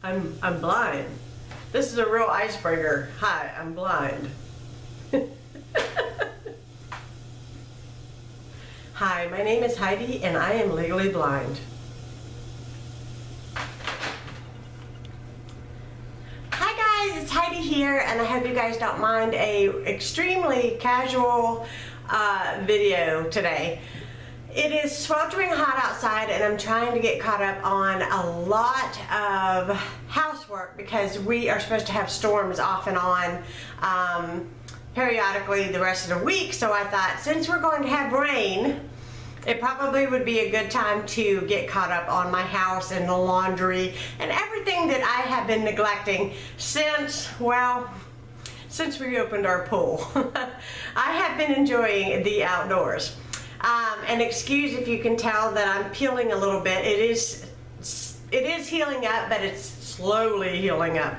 I'm blind. This is a real icebreaker. Hi, I'm blind. Hi, my name is Heidi and I am legally blind. Hi guys, it's Heidi here and I hope you guys don't mind a extremely casual video today. It is sweltering hot outside and I'm trying to get caught up on a lot of housework because we are supposed to have storms off and on periodically the rest of the week. So I thought since we're going to have rain, it probably would be a good time to get caught up on my house and the laundry and everything that I have been neglecting since we opened our pool. I have been enjoying the outdoors. And excuse if you can tell that I'm peeling a little bit. It is healing up, but it's slowly healing up.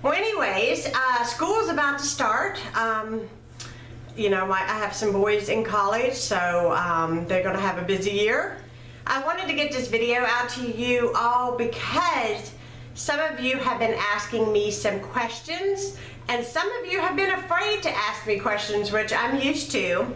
Well, anyways, school is about to start. You know, I have some boys in college, so they're going to have a busy year. I wanted to get this video out to you all because some of you have been asking me some questions, and some of you have been afraid to ask me questions, which I'm used to.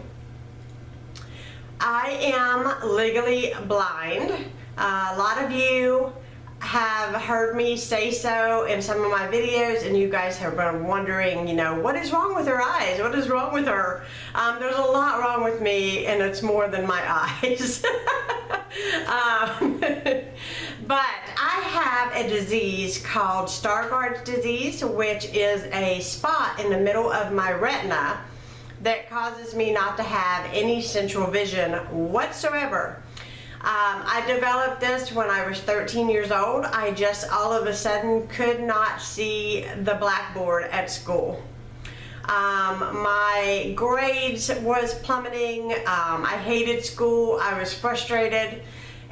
I am legally blind. A lot of you have heard me say so in some of my videos, and you guys have been wondering, you know, what is wrong with her eyes? What is wrong with her? There's a lot wrong with me, and it's more than my eyes. But I have a disease called Stargardts Disease, which is a spot in the middle of my retina that causes me not to have any central vision whatsoever. I developed this when I was 13 years old. I just all of a sudden could not see the blackboard at school. My grades was plummeting. I hated school. I was frustrated,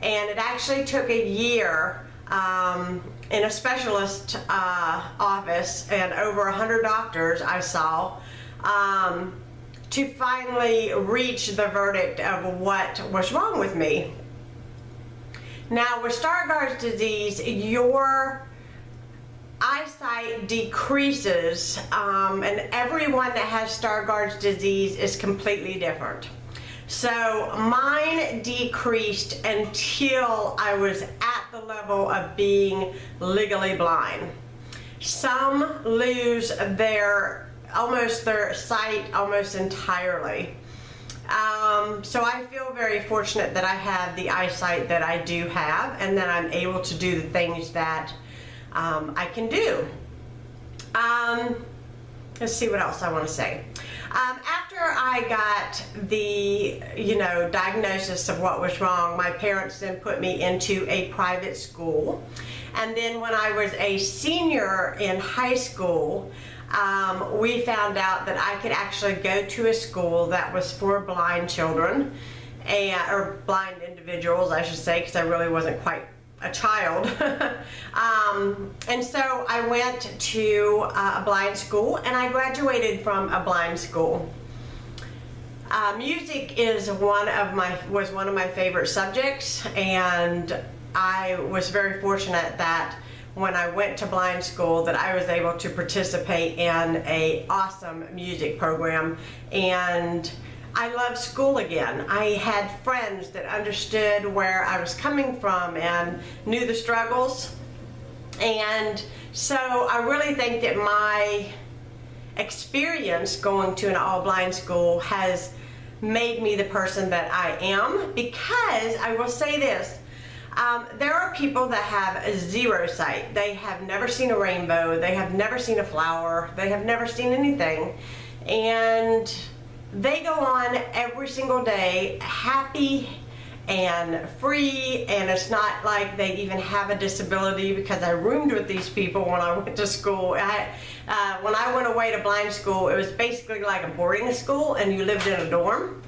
and it actually took a year in a specialist office and over 100 doctors I saw to finally reach the verdict of what was wrong with me. Now with Stargardts disease, your eyesight decreases, and everyone that has Stargardts disease is completely different. So mine decreased until I was at the level of being legally blind. Some lose their sight almost entirely. So I feel very fortunate that I have the eyesight that I do have, and that I'm able to do the things that I can do. Let's see what else I want to say. After I got the diagnosis of what was wrong, my parents then put me into a private school, and then when I was a senior in high school, we found out that I could actually go to a school that was for blind children, or blind individuals I should say, because I really wasn't quite a child. And so I went to a blind school, and I graduated from a blind school. Music was one of my favorite subjects, and I was very fortunate that when I went to blind school that I was able to participate in an awesome music program, and I loved school again. I had friends that understood where I was coming from and knew the struggles, and so I really think that my experience going to an all-blind school has made me the person that I am, because I will say this. There are people that have zero sight. They have never seen a rainbow, they have never seen a flower, they have never seen anything, and they go on every single day happy and free, and it's not like they even have a disability, because I roomed with these people when I went to school. When I went away to blind school, it was basically like a boarding school, and you lived in a dorm,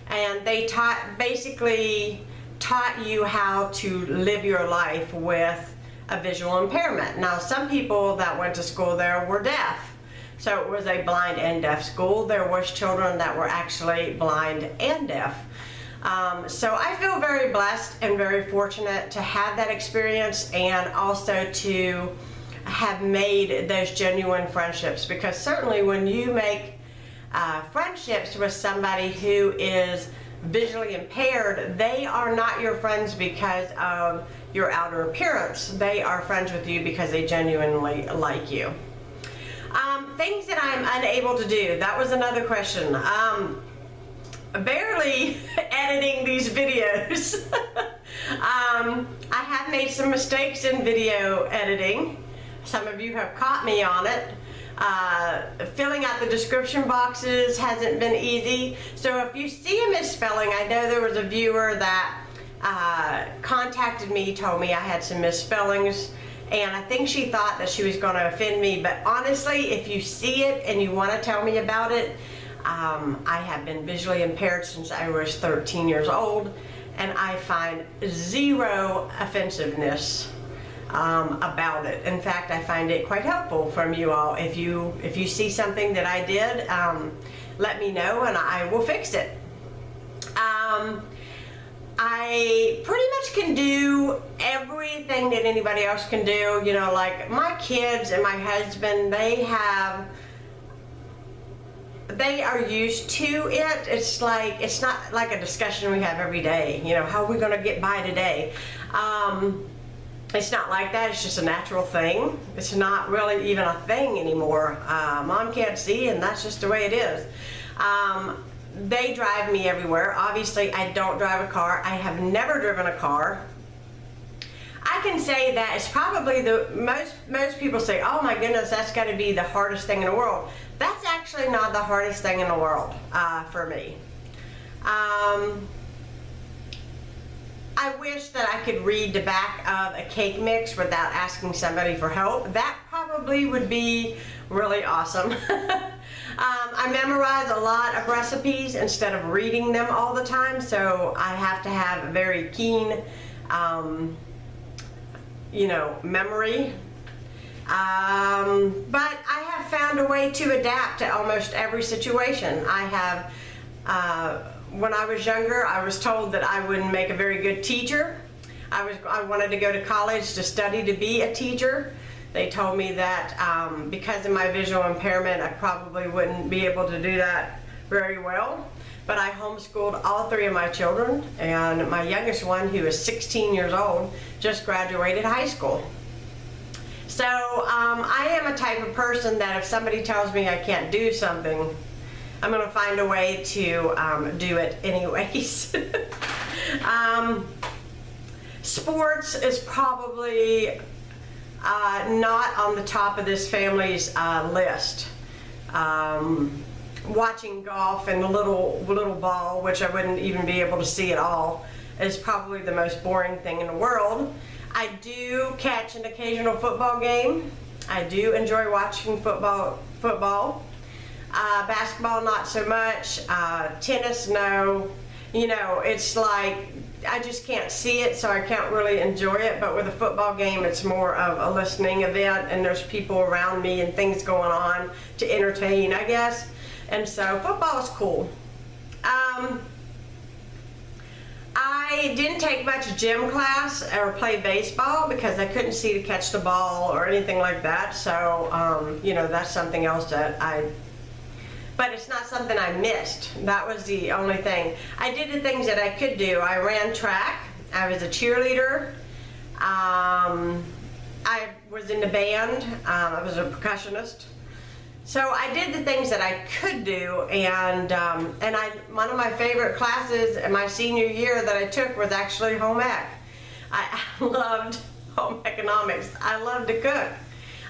and they basically taught you how to live your life with a visual impairment. Now, some people that went to school there were deaf, so it was a blind and deaf school. There was children that were actually blind and deaf. So I feel very blessed and very fortunate to have that experience, and also to have made those genuine friendships, because certainly when you make friendships with somebody who is visually impaired, they are not your friends because of your outer appearance. They are friends with you because they genuinely like you. Things that I'm unable to do, that was another question. Barely editing these videos. I have made some mistakes in video editing. Some of you have caught me on it. Filling out the description boxes hasn't been easy. So if you see a misspelling, I know there was a viewer that contacted me, told me I had some misspellings, and I think she thought that she was going to offend me. But honestly, if you see it and you want to tell me about it, I have been visually impaired since I was 13 years old, and I find zero offensiveness about it. In fact, I find it quite helpful from you all. If you see something that I did, let me know and I will fix it. I pretty much can do everything that anybody else can do. You know, like my kids and my husband, they are used to it. It's not like a discussion we have every day. You know, how are we going to get by today? It's not like that. It's just a natural thing. It's not really even a thing anymore. Mom can't see, and that's just the way it is. They drive me everywhere. Obviously, I don't drive a car. I have never driven a car. I can say that it's probably the most people say, oh my goodness, that's got to be the hardest thing in the world. That's actually not the hardest thing in the world for me. I wish that I could read the back of a cake mix without asking somebody for help. That probably would be really awesome. I memorize a lot of recipes instead of reading them all the time, so I have to have a very keen, you know, memory. But I have found a way to adapt to almost every situation. I have, when I was younger, I was told that I wouldn't make a very good teacher. I wanted to go to college to study to be a teacher. They told me that because of my visual impairment, I probably wouldn't be able to do that very well. But I homeschooled all three of my children, and my youngest one, who is 16 years old, just graduated high school. So I am a type of person that if somebody tells me I can't do something, I'm going to find a way to do it anyways. Sports is probably not on the top of this family's list. Watching golf and the little ball, which I wouldn't even be able to see at all, is probably the most boring thing in the world. I do catch an occasional football game. I do enjoy watching football. Basketball, not so much. Tennis, no. You know, it's like I just can't see it, so I can't really enjoy it. But with a football game, it's more of a listening event, and there's people around me and things going on to entertain, I guess. And so football is cool. I didn't take much gym class or play baseball because I couldn't see to catch the ball or anything like that. So, you know, that's something else that but it's not something I missed. That was the only thing. I did the things that I could do. I ran track. I was a cheerleader. I was in the band. I was a percussionist. So I did the things that I could do, and one of my favorite classes in my senior year that I took was actually home ec. I loved home economics. I love to cook,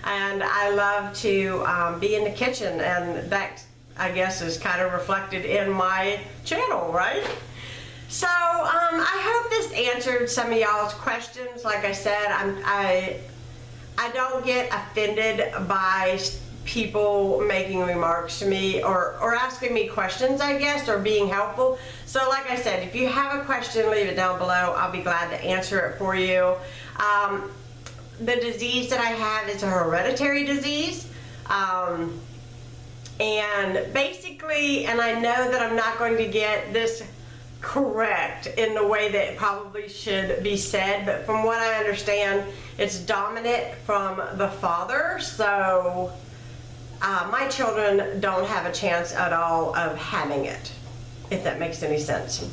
and I love to be in the kitchen, and that, I guess, is kind of reflected in my channel, right? So I hope this answered some of y'all's questions. Like I said, I don't get offended by people making remarks to me or asking me questions, I guess, or being helpful. So like I said, if you have a question, leave it down below. I'll be glad to answer it for you. The disease that I have is a hereditary disease. And basically, and I know that I'm not going to get this correct in the way that it probably should be said, but from what I understand, it's dominant from the father, so my children don't have a chance at all of having it, if that makes any sense.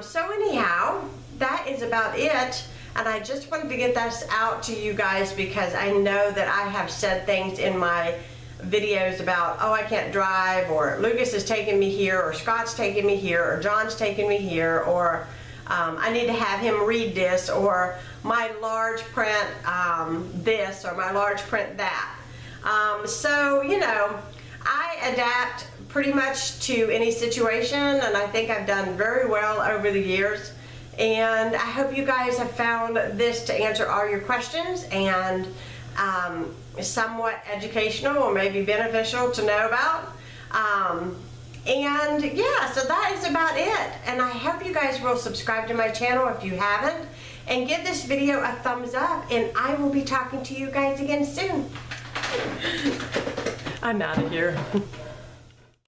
So anyhow, that is about it, and I just wanted to get this out to you guys because I know that I have said things in my videos about, oh, I can't drive, or Lucas is taking me here, or Scott's taking me here, or John's taking me here, or I need to have him read this, or my large print this, or my large print that. So, you know, I adapt pretty much to any situation, and I think I've done very well over the years. And I hope you guys have found this to answer all your questions and somewhat educational or maybe beneficial to know about. And yeah, so that is about it. And I hope you guys will subscribe to my channel if you haven't, and give this video a thumbs up, and I will be talking to you guys again soon. I'm out of here.